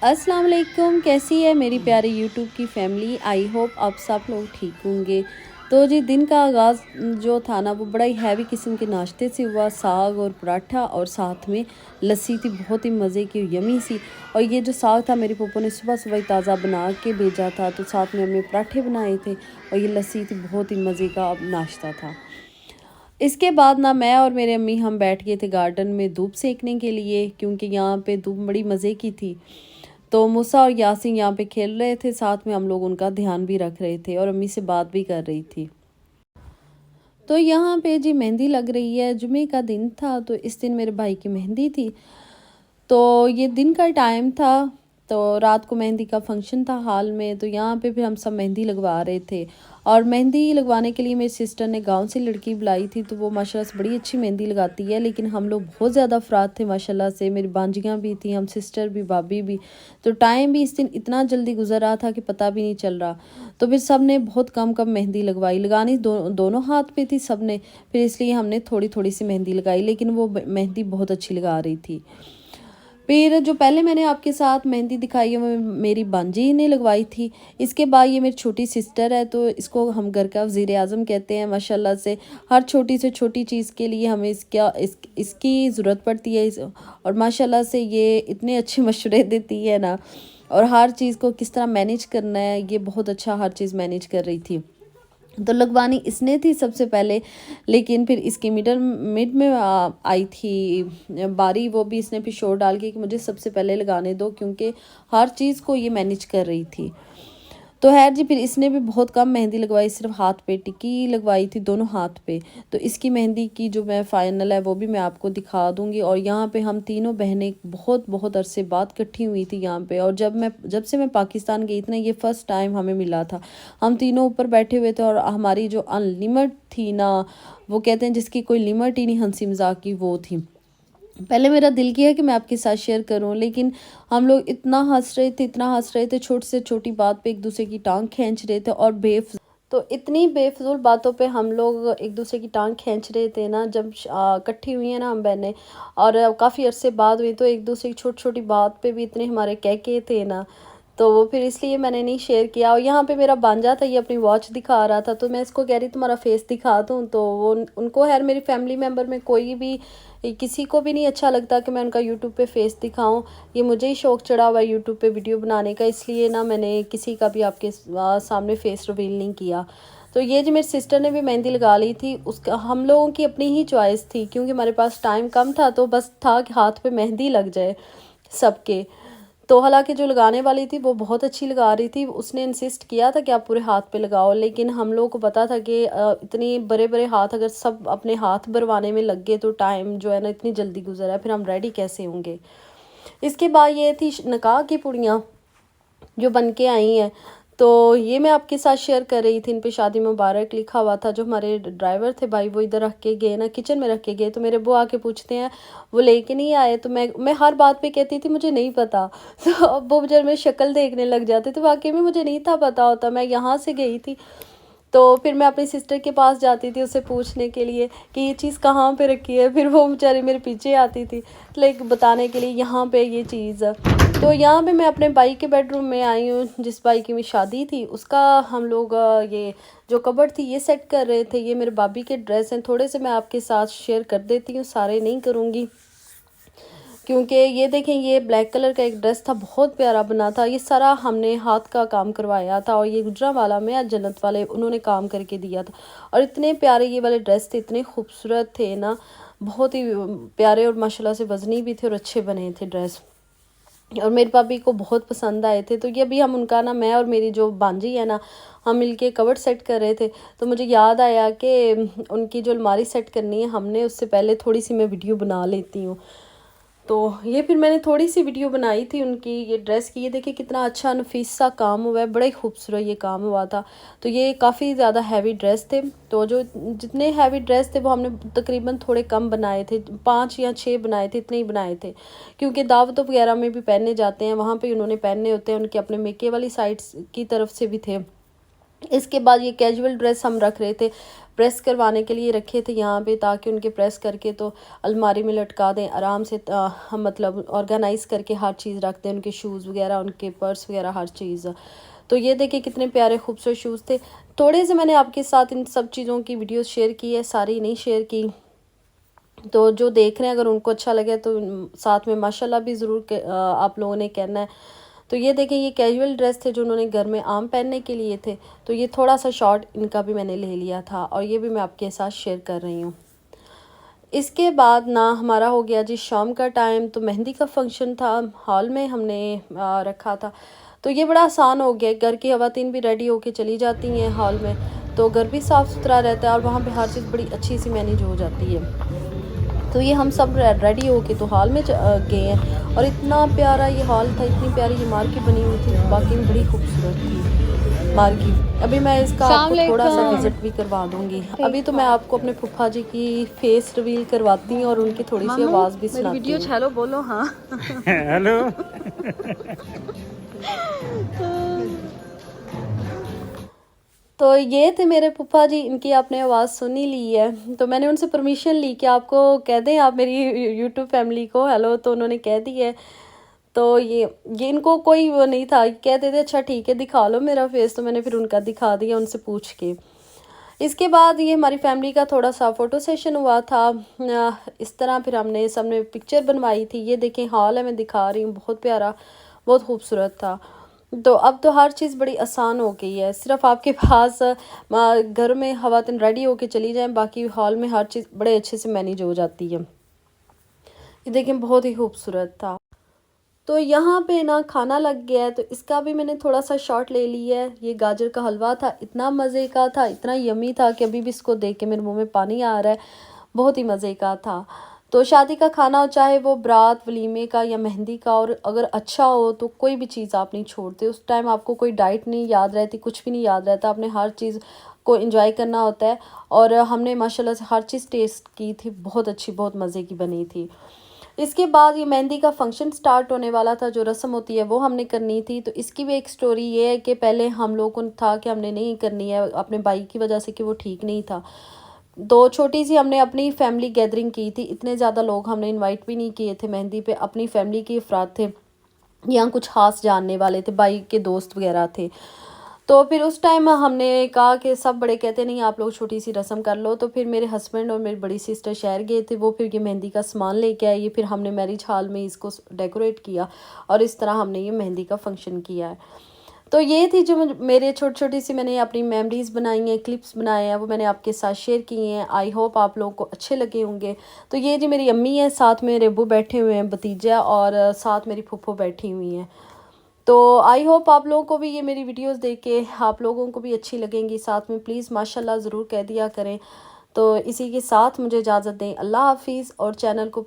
अस्सलाम वालेकुम, कैसी है मेरी प्यारी यूट्यूब की फैमिली। आई होप आप सब लोग ठीक होंगे। तो जी दिन का आगाज़ जो था ना वो बड़ा ही हैवी किस्म के नाश्ते से हुआ। साग और पराठा और साथ में लस्सी थी, बहुत ही मज़े की यमी सी। और ये जो साग था मेरी पप्पो ने सुबह सुबह ही ताज़ा बना के भेजा था, तो साथ में हमने पराठे बनाए थे और ये लस्सी थी, बहुत ही मज़े का नाश्ता था। इसके बाद ना मैं और मेरे अम्मी हम बैठ गए थे गार्डन में धूप सेकने के लिए, क्योंकि यहाँ पे धूप बड़ी मज़े की थी। तो मूसा और यासीन यहाँ पे खेल रहे थे, साथ में हम लोग उनका ध्यान भी रख रहे थे और अम्मी से बात भी कर रही थी। तो यहाँ पे जी मेहंदी लग रही है, जुमे का दिन था, तो इस दिन मेरे भाई की मेहंदी थी। तो ये दिन का टाइम था, तो रात को मेहंदी का फंक्शन था हॉल में। तो यहाँ पे फिर हम सब मेहंदी लगवा रहे थे। और मेहंदी लगवाने के लिए मेरी सिस्टर ने गांव से लड़की बुलाई थी, तो वो माशाल्लाह से बड़ी अच्छी मेहंदी लगाती है। लेकिन हम लोग बहुत ज़्यादा अफराद थे माशाल्लाह से, मेरी बांजियाँ भी थी, हम सिस्टर भी, भाभी भी। तो टाइम भी इस दिन इतना जल्दी गुजर रहा था कि पता भी नहीं चल रहा। तो फिर सब ने बहुत कम कम मेहंदी लगवाई, लगानी दोनों हाथ पे थी सब ने। फिर इसलिए हमने थोड़ी थोड़ी सी मेहंदी लगाई, लेकिन वो मेहंदी बहुत अच्छी लगा रही थी। फिर जो पहले मैंने आपके साथ मेहंदी दिखाई है वो मेरी बांजी ने लगवाई थी। इसके बाद ये मेरी छोटी सिस्टर है, तो इसको हम घर का वज़ीर आज़म कहते हैं माशाल्लाह से। हर छोटी से छोटी चीज़ के लिए हमें इसकी ज़रूरत पड़ती है। और माशाल्लाह से ये इतने अच्छे मशवरे देती है ना, और हर चीज़ को किस तरह मैनेज करना है ये बहुत अच्छा हर चीज़ मैनेज कर रही थी। तो लगवानी इसने थी सबसे पहले, लेकिन फिर इसकी मिड में आई थी बारी, वो भी इसने फिर शोर डाल के कि मुझे सबसे पहले लगाने दो, क्योंकि हर चीज़ को ये मैनेज कर रही थी। तो खैर जी फिर इसने भी बहुत कम मेहंदी लगवाई, सिर्फ हाथ पे टिक्की लगवाई थी, दोनों हाथ पे। तो इसकी मेहंदी की जो मैं फाइनल है वो भी मैं आपको दिखा दूंगी। और यहाँ पे हम तीनों बहनें बहुत बहुत अरसे बाद इकट्ठी हुई थी यहाँ पे। और जब से मैं पाकिस्तान गई थी ना, ये फ़र्स्ट टाइम हमें मिला था। हम तीनों ऊपर बैठे हुए थे और हमारी जो अनलिमिट थी ना, वो कहते हैं जिसकी कोई लिमिट ही नहीं हंसी मजाक की, वो थी। पहले मेरा दिल किया कि मैं आपके साथ शेयर करूं, लेकिन हम लोग इतना हंस रहे थे, इतना हंस रहे थे, छोटी से छोटी बात पे एक दूसरे की टांग खींच रहे थे। और तो इतनी बेफजूल बातों पे हम लोग एक दूसरे की टांग खींच रहे थे ना, जब इकट्ठी हुई है ना हम बहनें, और काफ़ी अरसे बाद हुई, तो एक दूसरे की छोटी छोटी बात पे भी इतने हमारे कह थे ना। तो वो फिर इसलिए मैंने नहीं शेयर किया। और यहाँ पे मेरा भांजा था, ये अपनी वॉच दिखा रहा था, तो मैं इसको कह रही तुम्हारा फेस दिखा दूँ। तो वो उनको खैर मेरी फैमिली मेम्बर में कोई भी किसी को भी नहीं अच्छा लगता कि मैं उनका यूट्यूब पे फेस दिखाऊं। ये मुझे ही शौक़ चढ़ा हुआ है यूट्यूब पे वीडियो बनाने का, इसलिए ना मैंने किसी का भी आपके सामने फेस रिवील नहीं किया। तो ये जो मेरी सिस्टर ने भी मेहंदी लगा ली थी, उसका हम लोगों की अपनी ही चॉइस थी, क्योंकि हमारे पास टाइम कम था, तो बस था कि हाथ पे मेहंदी लग जाए सबके। तो हालांकि जो लगाने वाली थी वो बहुत अच्छी लगा रही थी, उसने इंसिस्ट किया था कि आप पूरे हाथ पे लगाओ, लेकिन हम लोगों को पता था कि इतनी बड़े बड़े हाथ अगर सब अपने हाथ भरवाने में लग गए तो टाइम जो है ना इतनी जल्दी गुजरा है, फिर हम रेडी कैसे होंगे। इसके बाद ये थी निकाह की पुड़ियाँ जो बन के आई हैं। तो ये मैं आपके साथ शेयर कर रही थी, इन पे शादी मुबारक लिखा हुआ था। जो हमारे ड्राइवर थे भाई, वो इधर रख के गए ना, किचन में रख के गए। तो मेरे बुआ आके पूछते हैं वो लेके नहीं आए, तो मैं हर बात पे कहती थी मुझे नहीं पता। तो अब वो जब मैं शक्ल देखने लग जाते तो वाकई में मुझे नहीं था पता होता, मैं यहाँ से गई थी। तो फिर मैं अपनी सिस्टर के पास जाती थी उससे पूछने के लिए कि ये चीज़ कहाँ पे रखी है, फिर वो बेचारी मेरे पीछे आती थी लाइक बताने के लिए यहाँ पे ये चीज़ है। तो यहाँ पे मैं अपने भाई के बेडरूम में आई हूँ, जिस भाई की मेरी शादी थी उसका हम लोग ये जो कबर्ड थी ये सेट कर रहे थे। ये मेरे भाभी के ड्रेस हैं, थोड़े से मैं आपके साथ शेयर कर देती हूँ, सारे नहीं करूँगी, क्योंकि ये देखें ये ब्लैक कलर का एक ड्रेस था, बहुत प्यारा बना था। ये सारा हमने हाथ का काम करवाया था, और ये गुजरांवाला में या जन्नत वाले उन्होंने काम करके दिया था। और इतने प्यारे ये वाले ड्रेस थे, इतने खूबसूरत थे ना, बहुत ही प्यारे, और माशाल्लाह से वजनी भी थे और अच्छे बने थे ड्रेस, और मेरे भाभी को बहुत पसंद आए थे। तो ये अभी हम उनका ना, मैं और मेरी जो भांजी है ना, हम मिलके कवर्ड सेट कर रहे थे। तो मुझे याद आया कि उनकी जो अलमारी सेट करनी है हमने, उससे पहले थोड़ी सी मैं वीडियो बना लेती हूँ। तो ये फिर मैंने थोड़ी सी वीडियो बनाई थी उनकी ये ड्रेस की। ये देखिए कितना अच्छा नफीस सा काम हुआ है, बड़ा ही खूबसूरत ये काम हुआ था। तो ये काफ़ी ज़्यादा हैवी ड्रेस थे, तो जो जितने हैवी ड्रेस थे वो हमने तकरीबन थोड़े कम बनाए थे, 5 या 6 बनाए थे, इतने ही बनाए थे, क्योंकि दावतों वगैरह में भी पहनने जाते हैं, वहाँ पर उन्होंने पहनने होते हैं, उनके अपने मेके वाली साइड्स की तरफ से भी थे। इसके बाद ये कैजुअल ड्रेस हम रख रहे थे, प्रेस करवाने के लिए रखे थे यहाँ पे, ताकि उनके प्रेस करके तो अलमारी में लटका दें आराम से। हम मतलब ऑर्गेनाइज़ करके हर चीज़ रख दें, उनके शूज़ वगैरह, उनके पर्स वगैरह, हर चीज़। तो ये देखिए कितने प्यारे खूबसूरत शूज़ थे। थोड़े से मैंने आपके साथ इन सब चीज़ों की वीडियोस शेयर की है, सारी नहीं शेयर की। तो जो देख रहे हैं अगर उनको अच्छा लगे तो साथ में माशाल्लाह भी ज़रूर आप लोगों ने कहना है। तो ये देखें, ये कैजुअल ड्रेस थे जो उन्होंने घर में आम पहनने के लिए थे। तो ये थोड़ा सा शॉर्ट इनका भी मैंने ले लिया था और ये भी मैं आपके साथ शेयर कर रही हूँ। इसके बाद ना हमारा हो गया जी शाम का टाइम। तो मेहंदी का फंक्शन था, हॉल में हमने रखा था। तो ये बड़ा आसान हो गया, घर की खवातीन भी रेडी होके चली जाती हैं हॉल में, तो घर भी साफ़ सुथरा रहता है और वहाँ पे हर चीज़ बड़ी अच्छी सी मैनेज हो जाती है। तो ये हम सब रेडी होके तो हॉल में गए हैं और इतना प्यारा ये हॉल था, इतनी प्यारी ये मार्केट बनी हुई थी, बाकी में बड़ी खूबसूरत थी मार्केट। अभी मैं इसका आपको थोड़ा सा विजिट भी करवा दूंगी। अभी तो मैं आपको अपने फूफा जी की फेस रिवील करवाती हूँ और उनकी थोड़ी सी आवाज़ भी सुनाती हूँ। हेलो बोलो। हाँ हेलो। तो ये थे मेरे फूफा जी, इनकी आपने आवाज़ सुन ही ली है। तो मैंने उनसे परमिशन ली कि आपको कह दें आप मेरी यूट्यूब फैमिली को हेलो, तो उन्होंने कह दी है। तो ये इनको कोई वो नहीं था, कहते थे अच्छा ठीक है दिखा लो मेरा फेस, तो मैंने फिर उनका दिखा दिया उनसे पूछ के। इसके बाद ये हमारी फैमिली का थोड़ा सा फ़ोटो सेशन हुआ था। इस तरह फिर हमने सबने पिक्चर बनवाई थी। ये देखें हॉल है, मैं दिखा रही हूँ, बहुत प्यारा, बहुत खूबसूरत था। तो अब तो हर चीज़ बड़ी आसान हो गई है, सिर्फ आपके पास घर में खवातीन रेडी होके चली जाएं, बाकी हॉल में हर चीज़ बड़े अच्छे से मैनेज हो जाती है। ये देखें बहुत ही खूबसूरत था। तो यहाँ पे ना खाना लग गया है, तो इसका भी मैंने थोड़ा सा शॉट ले लिया है। ये गाजर का हलवा था, इतना मज़े का था, इतना यमी था कि अभी भी इसको देख के मेरे मुंह में पानी आ रहा है, बहुत ही मज़े का था। तो शादी का खाना हो, चाहे वो बारात वलीमे का या मेहंदी का, और अगर अच्छा हो तो कोई भी चीज़ आप नहीं छोड़ते। उस टाइम आपको कोई डाइट नहीं याद रहती, कुछ भी नहीं याद रहता, आपने हर चीज़ को एंजॉय करना होता है। और हमने माशाल्लाह से हर चीज़ टेस्ट की थी, बहुत अच्छी, बहुत मज़े की बनी थी। इसके बाद ये मेहंदी का फंक्शन स्टार्ट होने वाला था, जो रस्म होती है वो हमने करनी थी। तो इसकी भी एक स्टोरी ये है कि पहले हम लोगों को था कि हमने नहीं करनी है अपने भाई की वजह से कि वो ठीक नहीं था। तो छोटी सी हमने अपनी फैमिली गैदरिंग की थी, इतने ज़्यादा लोग हमने इनवाइट भी नहीं किए थे मेहंदी पे, अपनी फैमिली के अफराद थे, यहाँ कुछ खास जानने वाले थे, भाई के दोस्त वगैरह थे। तो फिर उस टाइम हमने कहा कि सब बड़े कहते नहीं आप लोग छोटी सी रस्म कर लो। तो फिर मेरे हस्बैंड और मेरी बड़ी सिस्टर शहर गए थे, वो फिर ये मेहंदी का सामान लेके आए। ये फिर हमने मैरिज हॉल में इसको डेकोरेट किया और इस तरह हमने ये मेहंदी का फंक्शन किया है। तो ये थी जो मेरे छोटी छोटी सी मैंने अपनी मेमोरीज़ बनाई हैं, क्लिप्स बनाए हैं, वो मैंने आपके साथ शेयर किए हैं। आई होप आप लोगों को अच्छे लगे होंगे। तो ये जी मेरी अम्मी है, साथ में रेबू बैठे हुए हैं भतीजा, और साथ मेरी फूफो बैठी हुई हैं। तो आई होप आप लोगों को भी ये मेरी वीडियोस देख के आप लोगों को भी अच्छी लगेंगी। साथ में प्लीज़ माशाल्लाह ज़रूर कह दिया करें। तो इसी के साथ मुझे इजाज़त दें, अल्लाह हाफिज़। और चैनल को